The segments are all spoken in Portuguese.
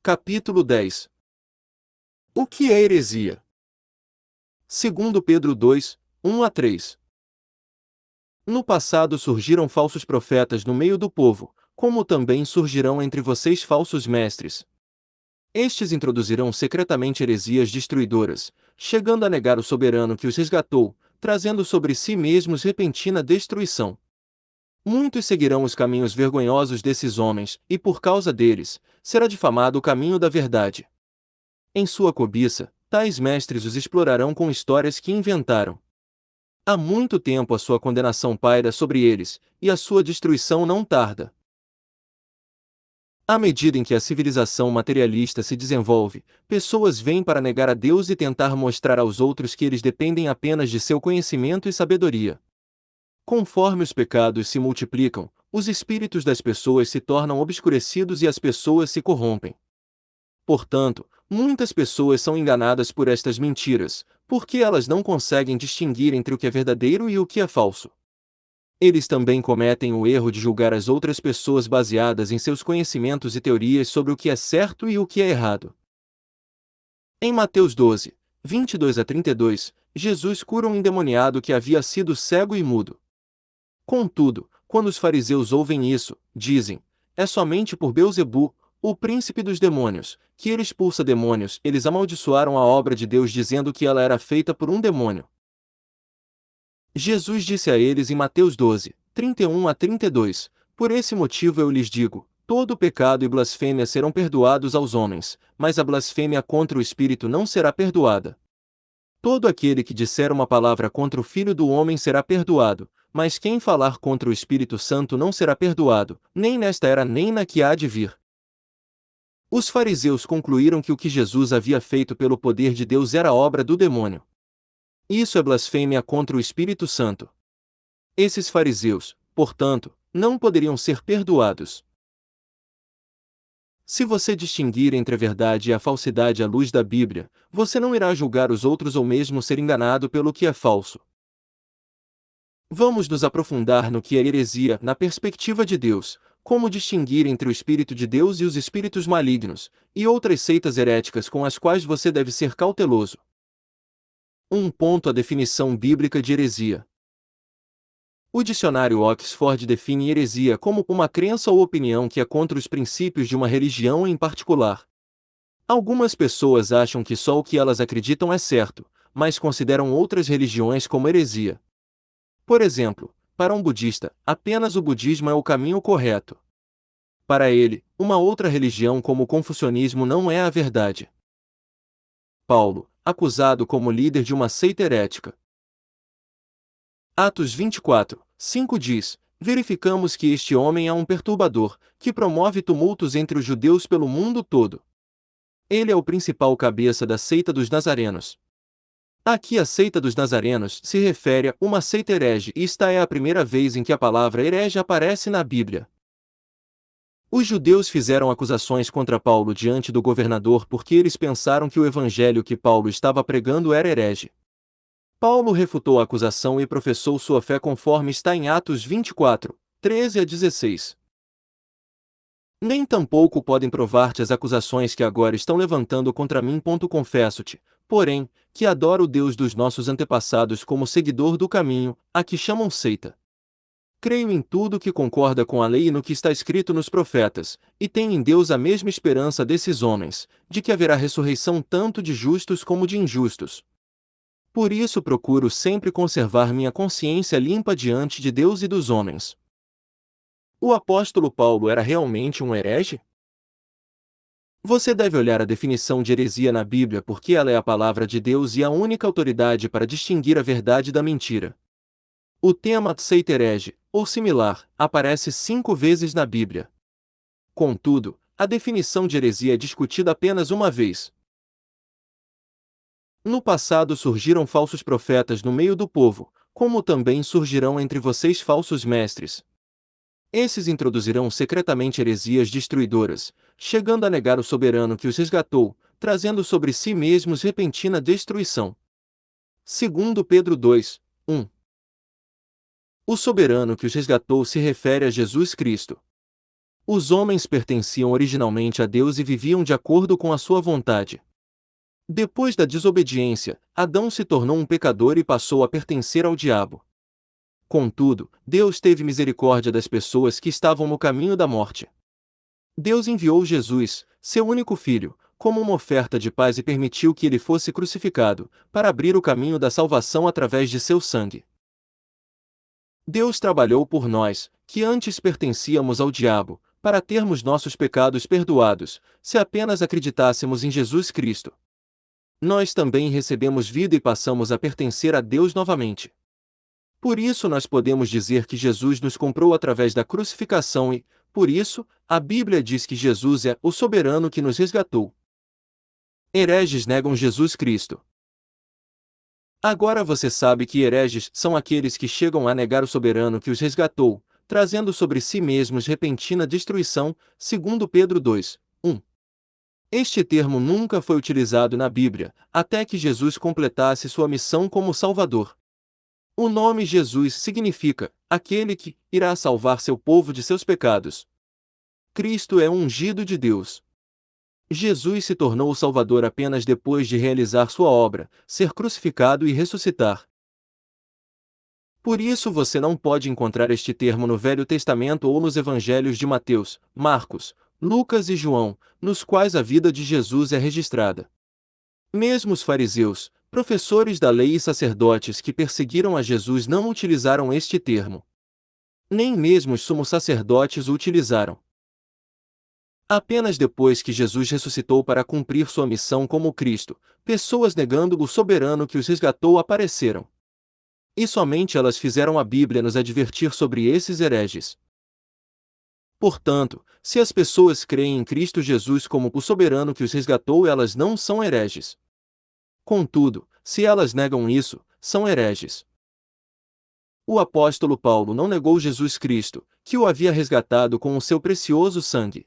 Capítulo 10. O que é heresia? Segundo Pedro 2, 1 a 3. No passado surgiram falsos profetas no meio do povo, como também surgirão entre vocês falsos mestres. Estes introduzirão secretamente heresias destruidoras, chegando a negar o soberano que os resgatou, trazendo sobre si mesmos repentina destruição. Muitos seguirão os caminhos vergonhosos desses homens, e por causa deles, será difamado o caminho da verdade. Em sua cobiça, tais mestres os explorarão com histórias que inventaram. Há muito tempo a sua condenação paira sobre eles, e a sua destruição não tarda. À medida em que a civilização materialista se desenvolve, pessoas vêm para negar a Deus e tentar mostrar aos outros que eles dependem apenas de seu conhecimento e sabedoria. Conforme os pecados se multiplicam, os espíritos das pessoas se tornam obscurecidos e as pessoas se corrompem. Portanto, muitas pessoas são enganadas por estas mentiras, porque elas não conseguem distinguir entre o que é verdadeiro e o que é falso. Eles também cometem o erro de julgar as outras pessoas baseadas em seus conhecimentos e teorias sobre o que é certo e o que é errado. Em Mateus 12, 22 a 32, Jesus cura um endemoniado que havia sido cego e mudo. Contudo, quando os fariseus ouvem isso, dizem: é somente por Beelzebu, o príncipe dos demônios, que ele expulsa demônios. Eles amaldiçoaram a obra de Deus dizendo que ela era feita por um demônio. Jesus disse a eles em Mateus 12, 31 a 32, por esse motivo eu lhes digo, todo pecado e blasfêmia serão perdoados aos homens, mas a blasfêmia contra o Espírito não será perdoada. Todo aquele que disser uma palavra contra o Filho do Homem será perdoado, mas quem falar contra o Espírito Santo não será perdoado, nem nesta era nem na que há de vir. Os fariseus concluíram que o que Jesus havia feito pelo poder de Deus era obra do demônio. Isso é blasfêmia contra o Espírito Santo. Esses fariseus, portanto, não poderiam ser perdoados. Se você distinguir entre a verdade e a falsidade à luz da Bíblia, você não irá julgar os outros ou mesmo ser enganado pelo que é falso. Vamos nos aprofundar no que é heresia na perspectiva de Deus, como distinguir entre o Espírito de Deus e os espíritos malignos, e outras seitas heréticas com as quais você deve ser cauteloso. 1. A definição bíblica de heresia. O dicionário Oxford define heresia como uma crença ou opinião que é contra os princípios de uma religião em particular. Algumas pessoas acham que só o que elas acreditam é certo, mas consideram outras religiões como heresia. Por exemplo, para um budista, apenas o budismo é o caminho correto. Para ele, uma outra religião como o confucionismo não é a verdade. Paulo, acusado como líder de uma seita herética. Atos 24, 5 diz: verificamos que este homem é um perturbador, que promove tumultos entre os judeus pelo mundo todo. Ele é o principal cabeça da seita dos nazarenos. Aqui a seita dos nazarenos se refere a uma seita herege e esta é a primeira vez em que a palavra herege aparece na Bíblia. Os judeus fizeram acusações contra Paulo diante do governador porque eles pensaram que o evangelho que Paulo estava pregando era herege. Paulo refutou a acusação e professou sua fé conforme está em Atos 24, 13 a 16. Nem tampouco podem provar-te as acusações que agora estão levantando contra mim. Confesso-te, porém, que adoro o Deus dos nossos antepassados como seguidor do caminho, a que chamam seita. Creio em tudo que concorda com a lei e no que está escrito nos profetas, e tenho em Deus a mesma esperança desses homens, de que haverá ressurreição tanto de justos como de injustos. Por isso procuro sempre conservar minha consciência limpa diante de Deus e dos homens. O apóstolo Paulo era realmente um herege? Você deve olhar a definição de heresia na Bíblia porque ela é a palavra de Deus e a única autoridade para distinguir a verdade da mentira. O tema seita herege, ou similar, aparece 5 vezes na Bíblia. Contudo, a definição de heresia é discutida apenas uma vez. No passado surgiram falsos profetas no meio do povo, como também surgirão entre vocês falsos mestres. Esses introduzirão secretamente heresias destruidoras, chegando a negar o soberano que os resgatou, trazendo sobre si mesmos repentina destruição. Segundo Pedro 2, 1. O soberano que os resgatou se refere a Jesus Cristo. Os homens pertenciam originalmente a Deus e viviam de acordo com a sua vontade. Depois da desobediência, Adão se tornou um pecador e passou a pertencer ao diabo. Contudo, Deus teve misericórdia das pessoas que estavam no caminho da morte. Deus enviou Jesus, seu único filho, como uma oferta de paz e permitiu que ele fosse crucificado, para abrir o caminho da salvação através de seu sangue. Deus trabalhou por nós, que antes pertencíamos ao diabo, para termos nossos pecados perdoados, se apenas acreditássemos em Jesus Cristo. Nós também recebemos vida e passamos a pertencer a Deus novamente. Por isso nós podemos dizer que Jesus nos comprou através da crucificação e, por isso, a Bíblia diz que Jesus é o soberano que nos resgatou. Hereges negam Jesus Cristo. Agora você sabe que hereges são aqueles que chegam a negar o soberano que os resgatou, trazendo sobre si mesmos repentina destruição, segundo Pedro 2, 1. Este termo nunca foi utilizado na Bíblia, até que Jesus completasse sua missão como Salvador. O nome Jesus significa aquele que irá salvar seu povo de seus pecados. Cristo é o ungido de Deus. Jesus se tornou o Salvador apenas depois de realizar sua obra, ser crucificado e ressuscitar. Por isso você não pode encontrar este termo no Velho Testamento ou nos Evangelhos de Mateus, Marcos, Lucas e João, nos quais a vida de Jesus é registrada. Mesmo os fariseus, professores da lei e sacerdotes que perseguiram a Jesus não utilizaram este termo. Nem mesmo os sumos sacerdotes o utilizaram. Apenas depois que Jesus ressuscitou para cumprir sua missão como Cristo, pessoas negando o soberano que os resgatou apareceram. E somente elas fizeram a Bíblia nos advertir sobre esses hereges. Portanto, se as pessoas creem em Cristo Jesus como o soberano que os resgatou, elas não são hereges. Contudo, se elas negam isso, são hereges. O apóstolo Paulo não negou Jesus Cristo, que o havia resgatado com o seu precioso sangue.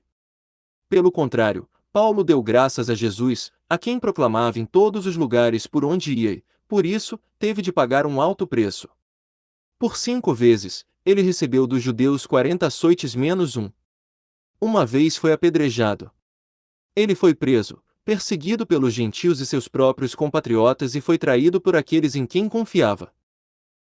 Pelo contrário, Paulo deu graças a Jesus, a quem proclamava em todos os lugares por onde ia e, por isso, teve de pagar um alto preço. Por 5 vezes, ele recebeu dos judeus 40 açoites menos um. Uma vez foi apedrejado. Ele foi preso, perseguido pelos gentios e seus próprios compatriotas e foi traído por aqueles em quem confiava.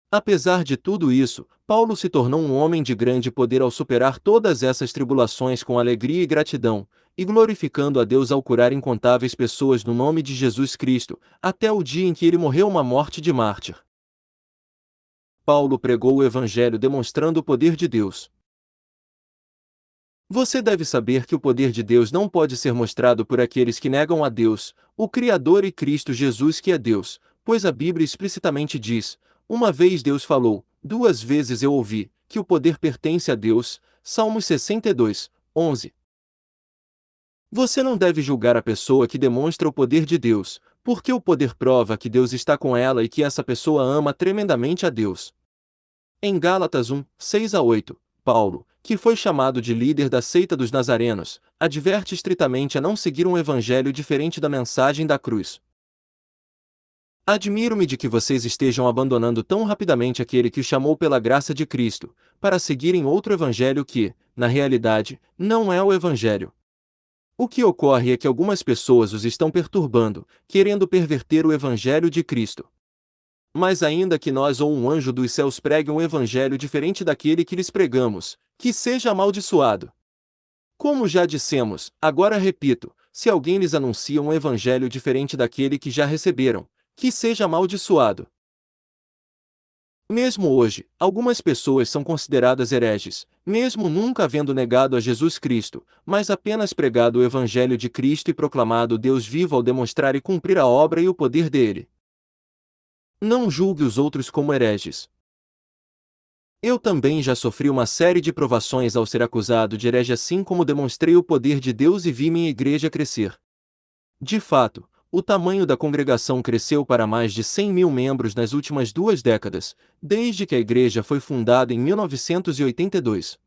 Apesar de tudo isso, Paulo se tornou um homem de grande poder ao superar todas essas tribulações com alegria e gratidão, e glorificando a Deus ao curar incontáveis pessoas no nome de Jesus Cristo, até o dia em que ele morreu uma morte de mártir. Paulo pregou o Evangelho demonstrando o poder de Deus. Você deve saber que o poder de Deus não pode ser mostrado por aqueles que negam a Deus, o Criador e Cristo Jesus que é Deus, pois a Bíblia explicitamente diz: uma vez Deus falou, 2 vezes eu ouvi, que o poder pertence a Deus. Salmos 62, 11. Você não deve julgar a pessoa que demonstra o poder de Deus, porque o poder prova que Deus está com ela e que essa pessoa ama tremendamente a Deus. Em Gálatas 1, 6-8, Paulo, que foi chamado de líder da seita dos nazarenos, adverte estritamente a não seguir um evangelho diferente da mensagem da cruz. Admiro-me de que vocês estejam abandonando tão rapidamente aquele que os chamou pela graça de Cristo, para seguirem outro evangelho que, na realidade, não é o evangelho. O que ocorre é que algumas pessoas os estão perturbando, querendo perverter o evangelho de Cristo. Mas ainda que nós ou um anjo dos céus pregue um evangelho diferente daquele que lhes pregamos, que seja amaldiçoado. Como já dissemos, agora repito, se alguém lhes anuncia um evangelho diferente daquele que já receberam, que seja amaldiçoado. Mesmo hoje, algumas pessoas são consideradas hereges, mesmo nunca havendo negado a Jesus Cristo, mas apenas pregado o Evangelho de Cristo e proclamado Deus vivo ao demonstrar e cumprir a obra e o poder dele. Não julgue os outros como hereges. Eu também já sofri uma série de provações ao ser acusado de herege, assim como demonstrei o poder de Deus e vi minha igreja crescer. De fato, o tamanho da congregação cresceu para mais de 100.000 membros nas últimas 2 décadas, desde que a igreja foi fundada em 1982.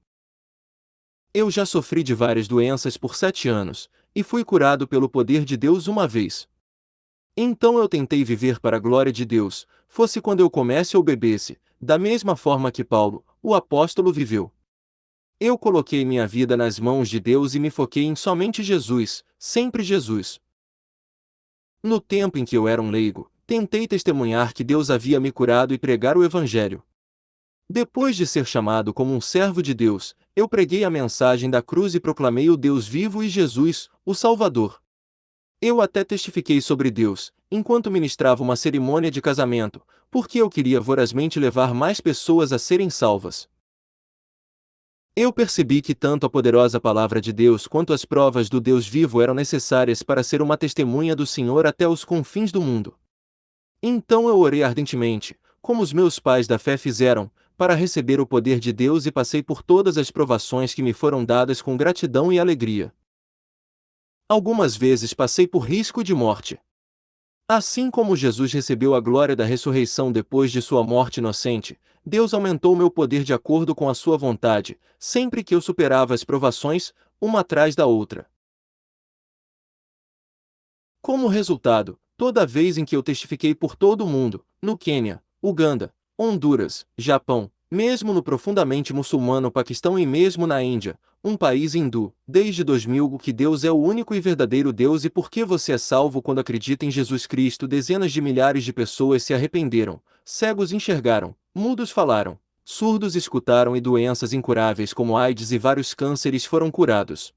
Eu já sofri de várias doenças por 7 anos, e fui curado pelo poder de Deus uma vez. Então eu tentei viver para a glória de Deus, fosse quando eu comesse ou bebesse, da mesma forma que Paulo, o apóstolo, viveu. Eu coloquei minha vida nas mãos de Deus e me foquei em somente Jesus, sempre Jesus. No tempo em que eu era um leigo, tentei testemunhar que Deus havia me curado e pregar o Evangelho. Depois de ser chamado como um servo de Deus, eu preguei a mensagem da cruz e proclamei o Deus vivo e Jesus, o Salvador. Eu até testifiquei sobre Deus, enquanto ministrava uma cerimônia de casamento, porque eu queria vorazmente levar mais pessoas a serem salvas. Eu percebi que tanto a poderosa palavra de Deus quanto as provas do Deus vivo eram necessárias para ser uma testemunha do Senhor até os confins do mundo. Então eu orei ardentemente, como os meus pais da fé fizeram, para receber o poder de Deus e passei por todas as provações que me foram dadas com gratidão e alegria. Algumas vezes passei por risco de morte. Assim como Jesus recebeu a glória da ressurreição depois de sua morte inocente, Deus aumentou meu poder de acordo com a sua vontade, sempre que eu superava as provações, uma atrás da outra. Como resultado, toda vez em que eu testifiquei por todo o mundo, no Quênia, Uganda, Honduras, Japão, mesmo no profundamente muçulmano Paquistão e mesmo na Índia, um país hindu, desde 2000 que Deus é o único e verdadeiro Deus e porque você é salvo quando acredita em Jesus Cristo, dezenas de milhares de pessoas se arrependeram, cegos enxergaram, mudos falaram, surdos escutaram e doenças incuráveis como AIDS e vários cânceres foram curados.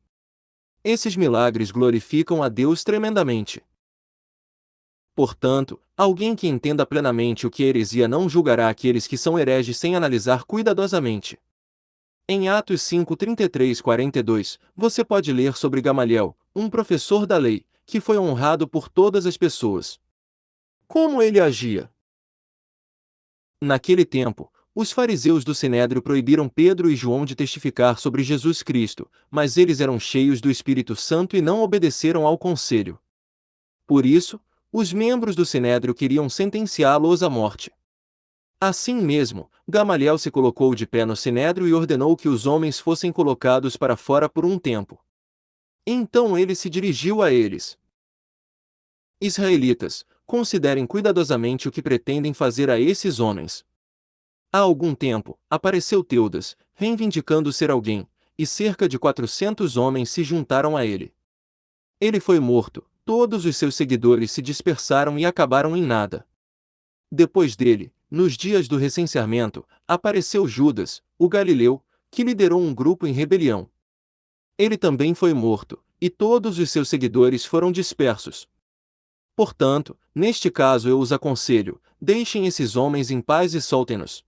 Esses milagres glorificam a Deus tremendamente. Portanto, alguém que entenda plenamente o que é heresia não julgará aqueles que são hereges sem analisar cuidadosamente. Em Atos 5:33-42, você pode ler sobre Gamaliel, um professor da lei, que foi honrado por todas as pessoas. Como ele agia? Naquele tempo, os fariseus do Sinédrio proibiram Pedro e João de testificar sobre Jesus Cristo, mas eles eram cheios do Espírito Santo e não obedeceram ao conselho. Por isso, os membros do Sinédrio queriam sentenciá-los à morte. Assim mesmo, Gamaliel se colocou de pé no Sinédrio e ordenou que os homens fossem colocados para fora por um tempo. Então ele se dirigiu a eles. Israelitas, considerem cuidadosamente o que pretendem fazer a esses homens. Há algum tempo, apareceu Teudas, reivindicando ser alguém, e cerca de 400 homens se juntaram a ele. Ele foi morto, todos os seus seguidores se dispersaram e acabaram em nada. Depois dele, nos dias do recenseamento, apareceu Judas, o galileu, que liderou um grupo em rebelião. Ele também foi morto, e todos os seus seguidores foram dispersos. Portanto, neste caso eu os aconselho, deixem esses homens em paz e soltem-nos.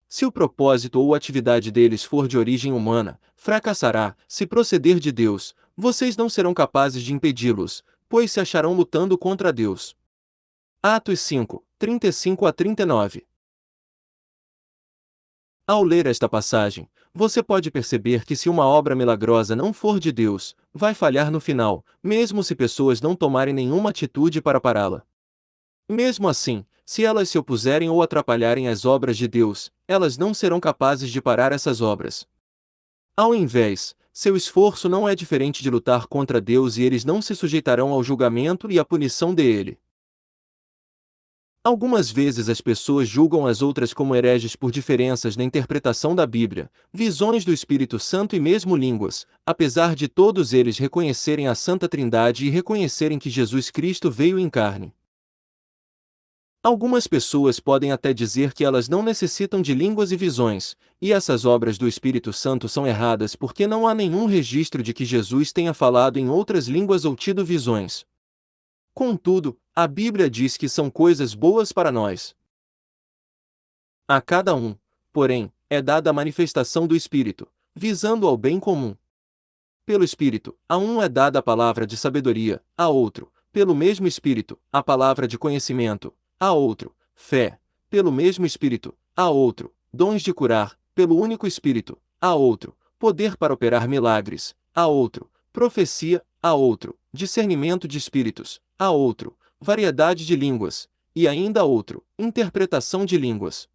Se o propósito ou atividade deles for de origem humana, fracassará. Se proceder de Deus, vocês não serão capazes de impedi-los, pois se acharão lutando contra Deus. Atos 5:35-39. Ao ler esta passagem, você pode perceber que se uma obra milagrosa não for de Deus, vai falhar no final, mesmo se pessoas não tomarem nenhuma atitude para pará-la. Mesmo assim, se elas se opuserem ou atrapalharem as obras de Deus, elas não serão capazes de parar essas obras. Ao invés, seu esforço não é diferente de lutar contra Deus e eles não se sujeitarão ao julgamento e à punição dele. Algumas vezes as pessoas julgam as outras como hereges por diferenças na interpretação da Bíblia, visões do Espírito Santo e mesmo línguas, apesar de todos eles reconhecerem a Santa Trindade e reconhecerem que Jesus Cristo veio em carne. Algumas pessoas podem até dizer que elas não necessitam de línguas e visões, e essas obras do Espírito Santo são erradas porque não há nenhum registro de que Jesus tenha falado em outras línguas ou tido visões. Contudo, a Bíblia diz que são coisas boas para nós. A cada um, porém, é dada a manifestação do Espírito, visando ao bem comum. Pelo Espírito, a um é dada a palavra de sabedoria, a outro, pelo mesmo Espírito, a palavra de conhecimento, a outro, fé, pelo mesmo Espírito, a outro, dons de curar, pelo único Espírito, a outro, poder para operar milagres, a outro, profecia, a outro, discernimento de espíritos, a outro, variedade de línguas, e ainda a outro, interpretação de línguas.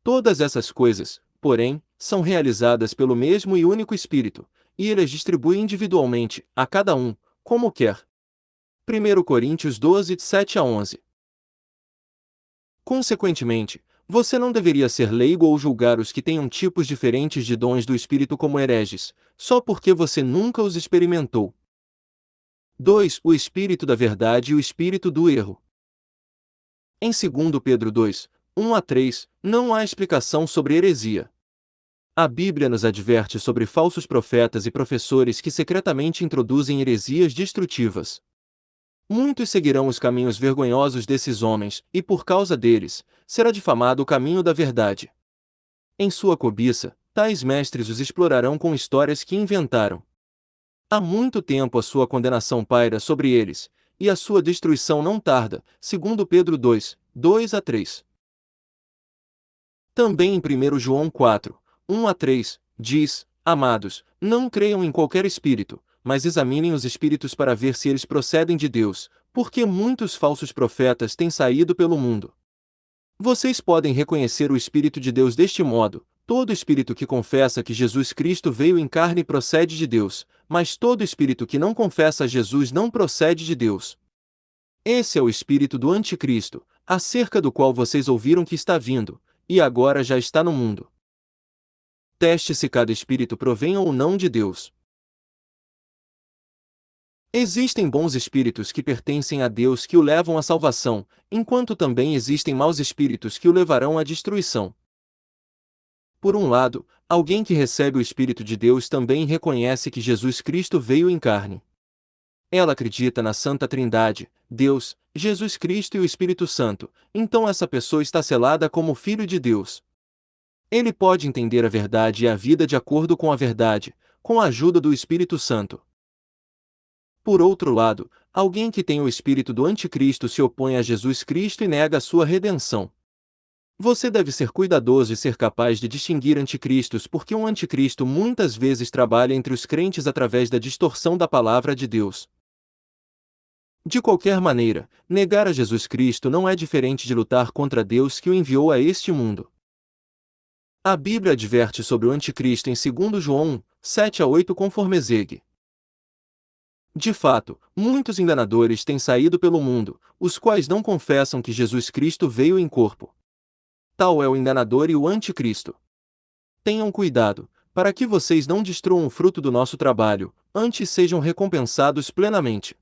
Todas essas coisas, porém, são realizadas pelo mesmo e único Espírito, e ele as distribui individualmente, a cada um, como quer. 1 Coríntios 12, 7-11. Consequentemente, Você não deveria ser leigo ou julgar os que tenham tipos diferentes de dons do Espírito como hereges, só porque você nunca os experimentou. 2. O Espírito da Verdade e o Espírito do Erro. Em 2 Pedro 2, 1-3, não há explicação sobre heresia. A Bíblia nos adverte sobre falsos profetas e professores que secretamente introduzem heresias destrutivas. Muitos seguirão os caminhos vergonhosos desses homens, e por causa deles, será difamado o caminho da verdade. Em sua cobiça, tais mestres os explorarão com histórias que inventaram. Há muito tempo a sua condenação paira sobre eles, e a sua destruição não tarda, segundo Pedro 2, 2-3. Também em 1 João 4, 1-3, diz: Amados, não creiam em qualquer espírito, mas examinem os espíritos para ver se eles procedem de Deus, porque muitos falsos profetas têm saído pelo mundo. Vocês podem reconhecer o Espírito de Deus deste modo: todo espírito que confessa que Jesus Cristo veio em carne procede de Deus, mas todo espírito que não confessa Jesus não procede de Deus. Esse é o espírito do Anticristo, acerca do qual vocês ouviram que está vindo, e agora já está no mundo. Teste se cada espírito provém ou não de Deus. Existem bons espíritos que pertencem a Deus que o levam à salvação, enquanto também existem maus espíritos que o levarão à destruição. Por um lado, alguém que recebe o Espírito de Deus também reconhece que Jesus Cristo veio em carne. Ela acredita na Santa Trindade, Deus, Jesus Cristo e o Espírito Santo, então essa pessoa está selada como filho de Deus. Ele pode entender a verdade e a vida de acordo com a verdade, com a ajuda do Espírito Santo. Por outro lado, alguém que tem o espírito do Anticristo se opõe a Jesus Cristo e nega a sua redenção. Você deve ser cuidadoso e ser capaz de distinguir anticristos porque um anticristo muitas vezes trabalha entre os crentes através da distorção da palavra de Deus. De qualquer maneira, negar a Jesus Cristo não é diferente de lutar contra Deus que o enviou a este mundo. A Bíblia adverte sobre o anticristo em 2 João 7-8 conforme Zeg. De fato, muitos enganadores têm saído pelo mundo, os quais não confessam que Jesus Cristo veio em corpo. Tal é o enganador e o anticristo. Tenham cuidado, para que vocês não destruam o fruto do nosso trabalho, antes sejam recompensados plenamente.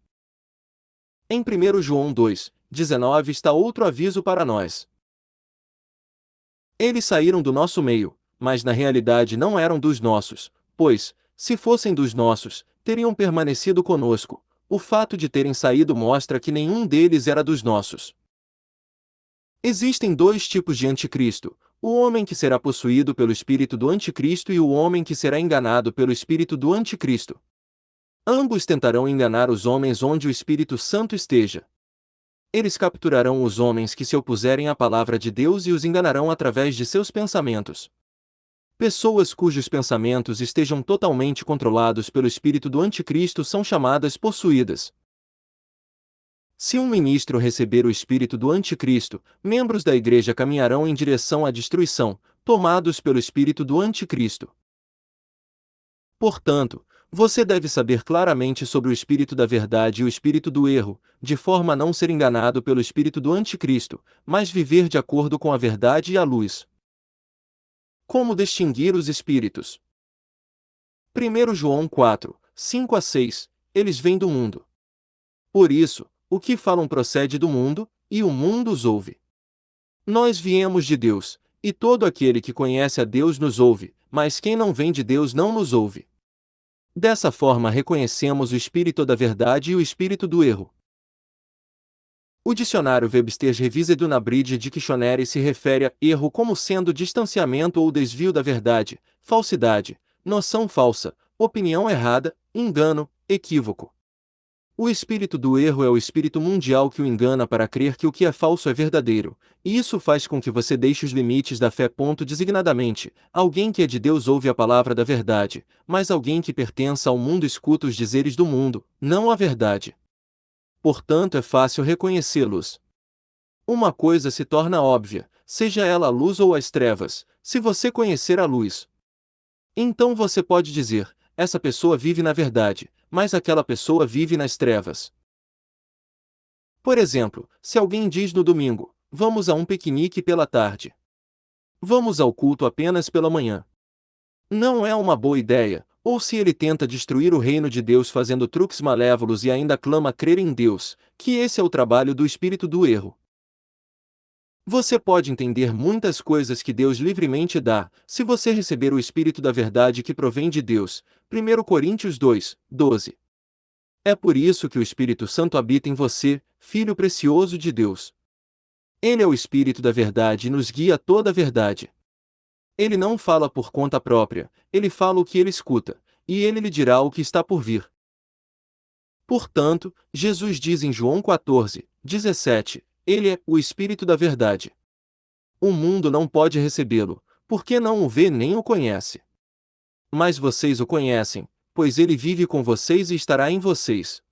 Em 1 João 2, 19 está outro aviso para nós. Eles saíram do nosso meio, mas na realidade não eram dos nossos, pois, se fossem dos nossos, teriam permanecido conosco. O fato de terem saído mostra que nenhum deles era dos nossos. Existem dois tipos de anticristo: o homem que será possuído pelo espírito do anticristo e o homem que será enganado pelo espírito do anticristo. Ambos tentarão enganar os homens onde o Espírito Santo esteja. Eles capturarão os homens que se opuserem à palavra de Deus e os enganarão através de seus pensamentos. Pessoas cujos pensamentos estejam totalmente controlados pelo espírito do anticristo são chamadas possuídas. Se um ministro receber o espírito do anticristo, membros da igreja caminharão em direção à destruição, tomados pelo espírito do anticristo. Portanto, você deve saber claramente sobre o espírito da verdade e o espírito do erro, de forma a não ser enganado pelo espírito do anticristo, mas viver de acordo com a verdade e a luz. Como distinguir os espíritos? 1 João 4, 5-6, eles vêm do mundo. Por isso, o que falam procede do mundo, e o mundo os ouve. Nós viemos de Deus, e todo aquele que conhece a Deus nos ouve, mas quem não vem de Deus não nos ouve. Dessa forma reconhecemos o espírito da verdade e o espírito do erro. O dicionário Webster's Revised Unabridged Dictionary se refere a erro como sendo distanciamento ou desvio da verdade, falsidade, noção falsa, opinião errada, engano, equívoco. O espírito do erro é o espírito mundial que o engana para crer que o que é falso é verdadeiro, e isso faz com que você deixe os limites da fé. Designadamente, alguém que é de Deus ouve a palavra da verdade, mas alguém que pertença ao mundo escuta os dizeres do mundo, não a verdade. Portanto, é fácil reconhecê-los. Uma coisa se torna óbvia, seja ela a luz ou as trevas, se você conhecer a luz. Então você pode dizer: essa pessoa vive na verdade, mas aquela pessoa vive nas trevas. Por exemplo, se alguém diz no domingo: vamos a um piquenique pela tarde. Vamos ao culto apenas pela manhã. Não é uma boa ideia, ou se ele tenta destruir o reino de Deus fazendo truques malévolos e ainda clama crer em Deus, que esse é o trabalho do espírito do erro. Você pode entender muitas coisas que Deus livremente dá, se você receber o Espírito da verdade que provém de Deus. 1 Coríntios 2, 12. É por isso que o Espírito Santo habita em você, filho precioso de Deus. Ele é o Espírito da verdade e nos guia a toda a verdade. Ele não fala por conta própria, ele fala o que ele escuta, e ele lhe dirá o que está por vir. Portanto, Jesus diz em João 14, 17, ele é o Espírito da verdade. O mundo não pode recebê-lo, porque não o vê nem o conhece. Mas vocês o conhecem, pois ele vive com vocês e estará em vocês.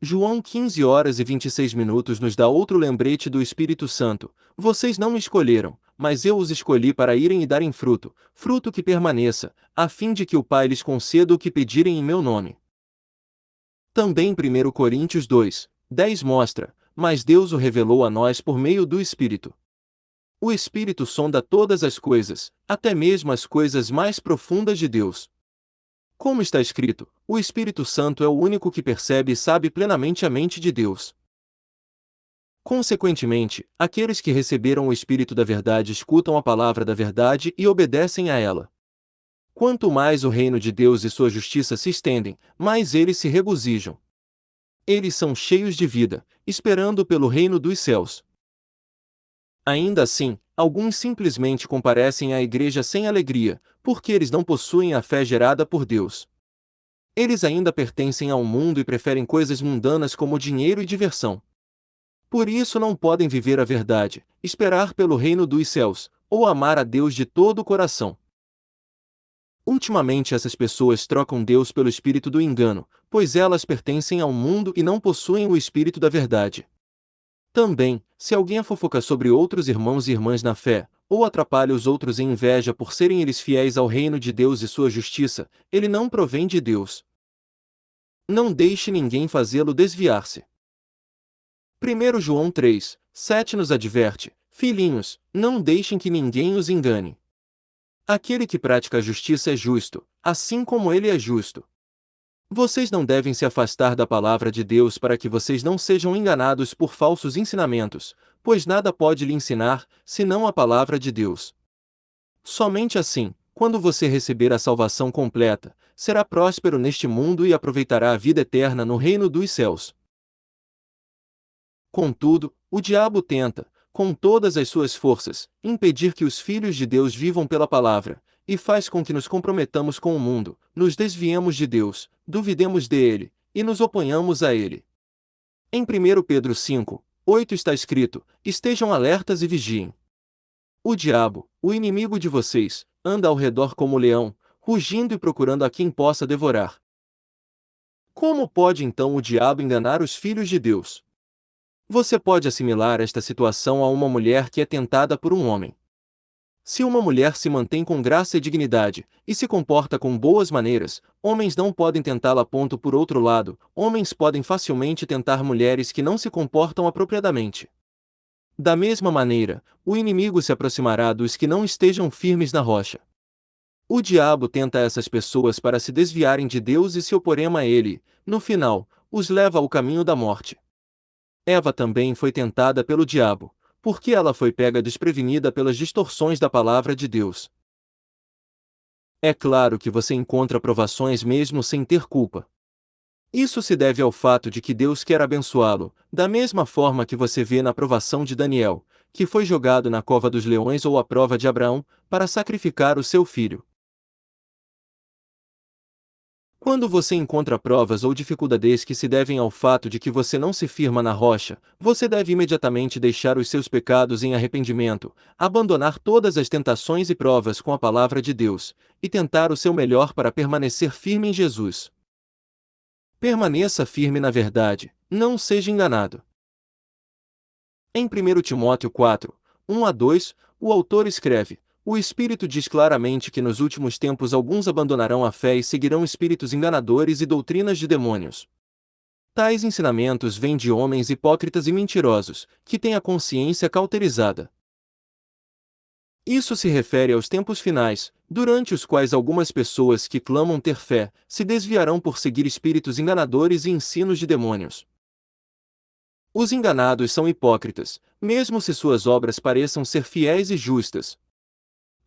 João 15h26 nos dá outro lembrete do Espírito Santo. Vocês não me escolheram, mas eu os escolhi para irem e darem fruto, fruto que permaneça, a fim de que o Pai lhes conceda o que pedirem em meu nome. Também 1 Coríntios 2, 10 mostra, mas Deus o revelou a nós por meio do Espírito. O Espírito sonda todas as coisas, até mesmo as coisas mais profundas de Deus. Como está escrito, o Espírito Santo é o único que percebe e sabe plenamente a mente de Deus. Consequentemente, aqueles que receberam o Espírito da verdade escutam a palavra da verdade e obedecem a ela. Quanto mais o reino de Deus e sua justiça se estendem, mais eles se regozijam. Eles são cheios de vida, esperando pelo reino dos céus. Ainda assim, alguns simplesmente comparecem à igreja sem alegria, porque eles não possuem a fé gerada por Deus. Eles ainda pertencem ao mundo e preferem coisas mundanas como dinheiro e diversão. Por isso não podem viver a verdade, esperar pelo reino dos céus, ou amar a Deus de todo o coração. Ultimamente essas pessoas trocam Deus pelo espírito do engano, pois elas pertencem ao mundo e não possuem o espírito da verdade. Também, se alguém fofoca sobre outros irmãos e irmãs na fé, ou atrapalha os outros em inveja por serem eles fiéis ao reino de Deus e sua justiça, ele não provém de Deus. Não deixe ninguém fazê-lo desviar-se. 1 João 3, 7 nos adverte: filhinhos, não deixem que ninguém os engane. Aquele que pratica a justiça é justo, assim como ele é justo. Vocês não devem se afastar da palavra de Deus para que vocês não sejam enganados por falsos ensinamentos, pois nada pode lhe ensinar, senão a palavra de Deus. Somente assim, quando você receber a salvação completa, será próspero neste mundo e aproveitará a vida eterna no reino dos céus. Contudo, o diabo tenta, com todas as suas forças, impedir que os filhos de Deus vivam pela palavra, e faz com que nos comprometamos com o mundo, nos desviemos de Deus, duvidemos dele, e nos oponhamos a ele. Em 1 Pedro 5, 8 está escrito: estejam alertas e vigiem. O diabo, o inimigo de vocês, anda ao redor como leão, rugindo e procurando a quem possa devorar. Como pode então o diabo enganar os filhos de Deus? Você pode assimilar esta situação a uma mulher que é tentada por um homem. Se uma mulher se mantém com graça e dignidade, e se comporta com boas maneiras, homens não podem tentá-la. Por outro lado, homens podem facilmente tentar mulheres que não se comportam apropriadamente. Da mesma maneira, o inimigo se aproximará dos que não estejam firmes na rocha. O diabo tenta essas pessoas para se desviarem de Deus e se oporem a ele, no final, os leva ao caminho da morte. Eva também foi tentada pelo diabo, porque ela foi pega desprevenida pelas distorções da palavra de Deus. É claro que você encontra provações mesmo sem ter culpa. Isso se deve ao fato de que Deus quer abençoá-lo, da mesma forma que você vê na provação de Daniel, que foi jogado na cova dos leões, ou a prova de Abraão, para sacrificar o seu filho. Quando você encontra provas ou dificuldades que se devem ao fato de que você não se firma na rocha, você deve imediatamente deixar os seus pecados em arrependimento, abandonar todas as tentações e provas com a palavra de Deus, e tentar o seu melhor para permanecer firme em Jesus. Permaneça firme na verdade, não seja enganado. Em 1 Timóteo 4, 1-2, o autor escreve: o Espírito diz claramente que nos últimos tempos alguns abandonarão a fé e seguirão espíritos enganadores e doutrinas de demônios. Tais ensinamentos vêm de homens hipócritas e mentirosos, que têm a consciência cauterizada. Isso se refere aos tempos finais, durante os quais algumas pessoas que clamam ter fé se desviarão por seguir espíritos enganadores e ensinos de demônios. Os enganados são hipócritas, mesmo se suas obras pareçam ser fiéis e justas.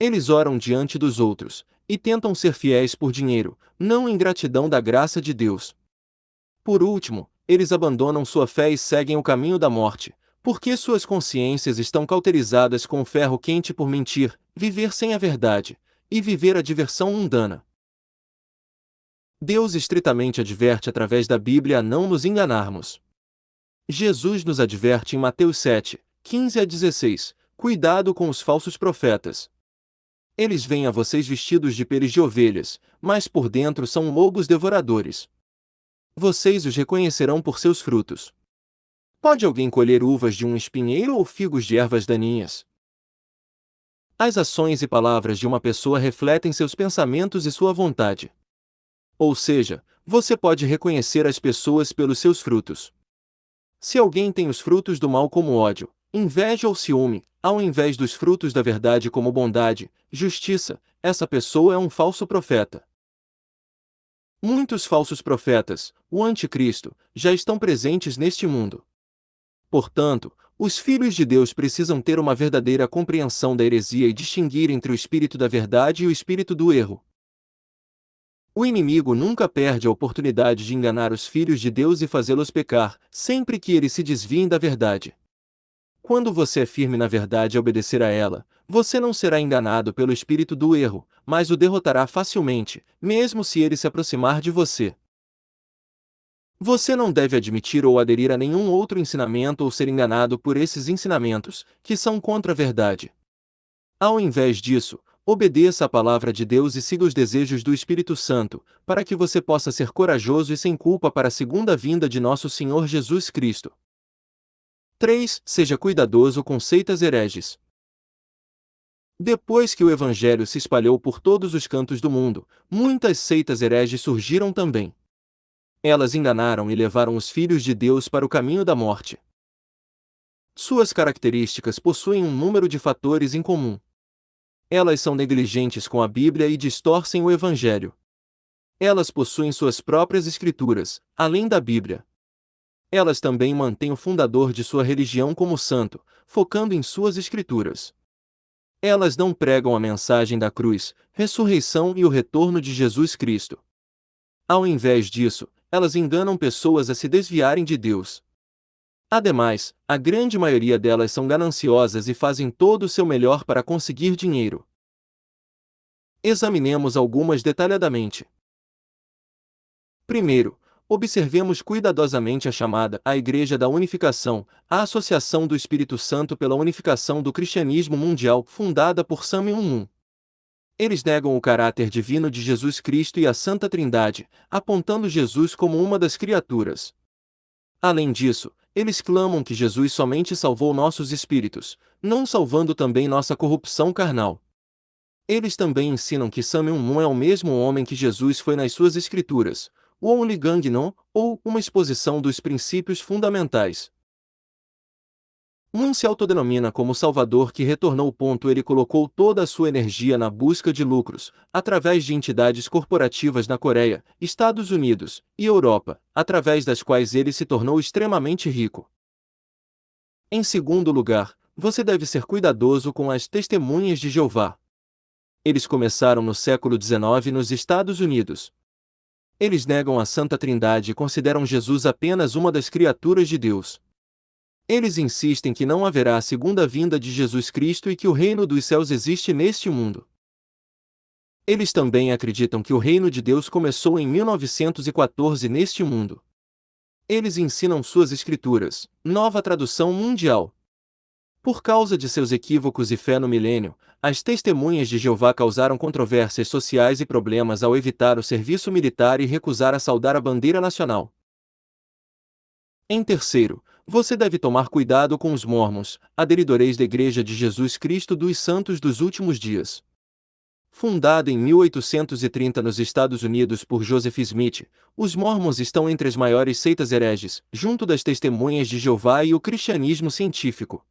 Eles oram diante dos outros, e tentam ser fiéis por dinheiro, não em gratidão da graça de Deus. Por último, eles abandonam sua fé e seguem o caminho da morte, porque suas consciências estão cauterizadas com o ferro quente por mentir, viver sem a verdade, e viver a diversão mundana. Deus estritamente adverte através da Bíblia a não nos enganarmos. Jesus nos adverte em Mateus 7, 15 a 16, cuidado com os falsos profetas. Eles vêm a vocês vestidos de peles de ovelhas, mas por dentro são lobos devoradores. Vocês os reconhecerão por seus frutos. Pode alguém colher uvas de um espinheiro ou figos de ervas daninhas? As ações e palavras de uma pessoa refletem seus pensamentos e sua vontade. Ou seja, você pode reconhecer as pessoas pelos seus frutos. Se alguém tem os frutos do mal como ódio, inveja ou ciúme, ao invés dos frutos da verdade como bondade, justiça, essa pessoa é um falso profeta. Muitos falsos profetas, o anticristo, já estão presentes neste mundo. Portanto, os filhos de Deus precisam ter uma verdadeira compreensão da heresia e distinguir entre o espírito da verdade e o espírito do erro. O inimigo nunca perde a oportunidade de enganar os filhos de Deus e fazê-los pecar, sempre que eles se desviem da verdade. Quando você é firme na verdade e obedecer a ela, você não será enganado pelo espírito do erro, mas o derrotará facilmente, mesmo se ele se aproximar de você. Você não deve admitir ou aderir a nenhum outro ensinamento ou ser enganado por esses ensinamentos, que são contra a verdade. Ao invés disso, obedeça à palavra de Deus e siga os desejos do Espírito Santo, para que você possa ser corajoso e sem culpa para a segunda vinda de nosso Senhor Jesus Cristo. 3. Seja cuidadoso com seitas hereges. Depois que o Evangelho se espalhou por todos os cantos do mundo, muitas seitas hereges surgiram também. Elas enganaram e levaram os filhos de Deus para o caminho da morte. Suas características possuem um número de fatores em comum. Elas são negligentes com a Bíblia e distorcem o Evangelho. Elas possuem suas próprias escrituras, além da Bíblia. Elas também mantêm o fundador de sua religião como santo, focando em suas escrituras. Elas não pregam a mensagem da cruz, ressurreição e o retorno de Jesus Cristo. Ao invés disso, elas enganam pessoas a se desviarem de Deus. Ademais, a grande maioria delas são gananciosas e fazem todo o seu melhor para conseguir dinheiro. Examinemos algumas detalhadamente. Primeiro, observemos cuidadosamente a chamada a Igreja da Unificação, a Associação do Espírito Santo pela Unificação do Cristianismo Mundial, fundada por Samuel Moon. Eles negam o caráter divino de Jesus Cristo e a Santa Trindade, apontando Jesus como uma das criaturas. Além disso, eles clamam que Jesus somente salvou nossos espíritos, não salvando também nossa corrupção carnal. Eles também ensinam que Samuel Moon é o mesmo homem que Jesus foi nas suas escrituras, o Only Gangnon, ou uma exposição dos princípios fundamentais. Moon se autodenomina como Salvador que retornou. Ele colocou toda a sua energia na busca de lucros, através de entidades corporativas na Coreia, Estados Unidos e Europa, através das quais ele se tornou extremamente rico. Em segundo lugar, você deve ser cuidadoso com as testemunhas de Jeová. Eles começaram no século XIX nos Estados Unidos. Eles negam a Santa Trindade e consideram Jesus apenas uma das criaturas de Deus. Eles insistem que não haverá a segunda vinda de Jesus Cristo e que o reino dos céus existe neste mundo. Eles também acreditam que o reino de Deus começou em 1914 neste mundo. Eles ensinam suas escrituras, Nova Tradução Mundial. Por causa de seus equívocos e fé no milênio, as testemunhas de Jeová causaram controvérsias sociais e problemas ao evitar o serviço militar e recusar a saudar a bandeira nacional. Em terceiro, você deve tomar cuidado com os mórmons, aderidores da Igreja de Jesus Cristo dos Santos dos Últimos Dias. Fundada em 1830 nos Estados Unidos por Joseph Smith, os mórmons estão entre as maiores seitas hereges, junto das Testemunhas de Jeová e o cristianismo científico.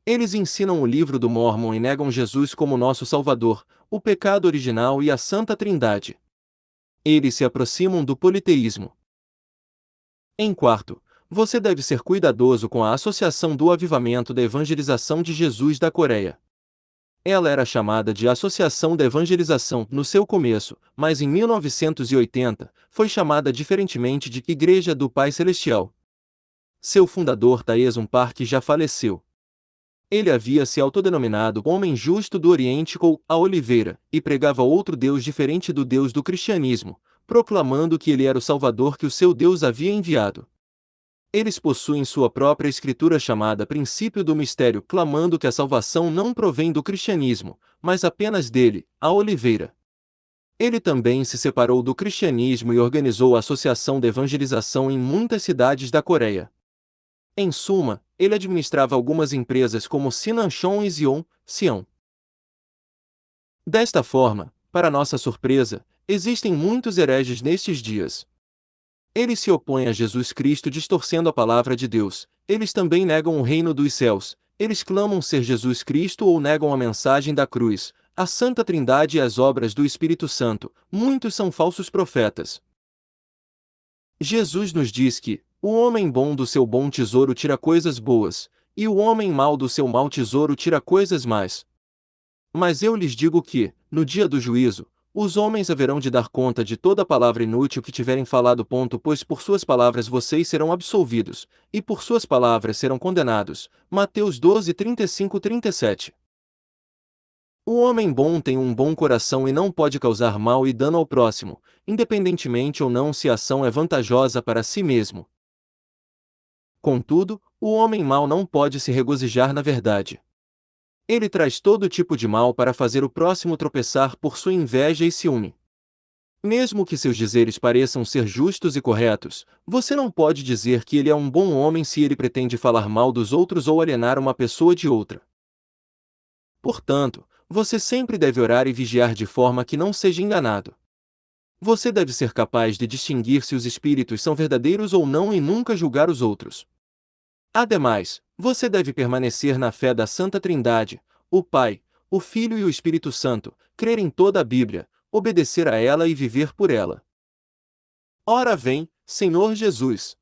Eles ensinam o livro do Mórmon e negam Jesus como nosso Salvador, o pecado original e a Santa Trindade. Eles se aproximam do politeísmo. Em quarto, você deve ser cuidadoso com a associação do avivamento da evangelização de Jesus da Coreia. Ela era chamada de Associação da Evangelização no seu começo, mas em 1980, foi chamada diferentemente de Igreja do Pai Celestial. Seu fundador Taeson Park já faleceu. Ele havia se autodenominado Homem Justo do Oriente ou a Oliveira, e pregava outro Deus diferente do Deus do cristianismo, proclamando que ele era o Salvador que o seu Deus havia enviado. Eles possuem sua própria escritura chamada Princípio do Mistério, clamando que a salvação não provém do cristianismo, mas apenas dele, a Oliveira. Ele também se separou do cristianismo e organizou a Associação de Evangelização em muitas cidades da Coreia. Em suma, ele administrava algumas empresas como Sinanchon e Sion. Desta forma, para nossa surpresa, existem muitos hereges nestes dias. Eles se opõem a Jesus Cristo distorcendo a palavra de Deus, eles também negam o reino dos céus, eles clamam ser Jesus Cristo ou negam a mensagem da cruz, a Santa Trindade e as obras do Espírito Santo, muitos são falsos profetas. Jesus nos diz que, o homem bom do seu bom tesouro tira coisas boas, e o homem mau do seu mau tesouro tira coisas más. Mas eu lhes digo que, no dia do juízo, os homens haverão de dar conta de toda palavra inútil que tiverem falado. Pois por suas palavras vocês serão absolvidos, e por suas palavras serão condenados. Mateus 12, 35-37. O homem bom tem um bom coração e não pode causar mal e dano ao próximo, independentemente ou não se a ação é vantajosa para si mesmo. Contudo, o homem mau não pode se regozijar na verdade. Ele traz todo tipo de mal para fazer o próximo tropeçar por sua inveja e ciúme. Mesmo que seus dizeres pareçam ser justos e corretos, você não pode dizer que ele é um bom homem se ele pretende falar mal dos outros ou alienar uma pessoa de outra. Portanto, você sempre deve orar e vigiar de forma que não seja enganado. Você deve ser capaz de distinguir se os espíritos são verdadeiros ou não e nunca julgar os outros. Ademais, você deve permanecer na fé da Santa Trindade, o Pai, o Filho e o Espírito Santo, crer em toda a Bíblia, obedecer a ela e viver por ela. Ora vem, Senhor Jesus!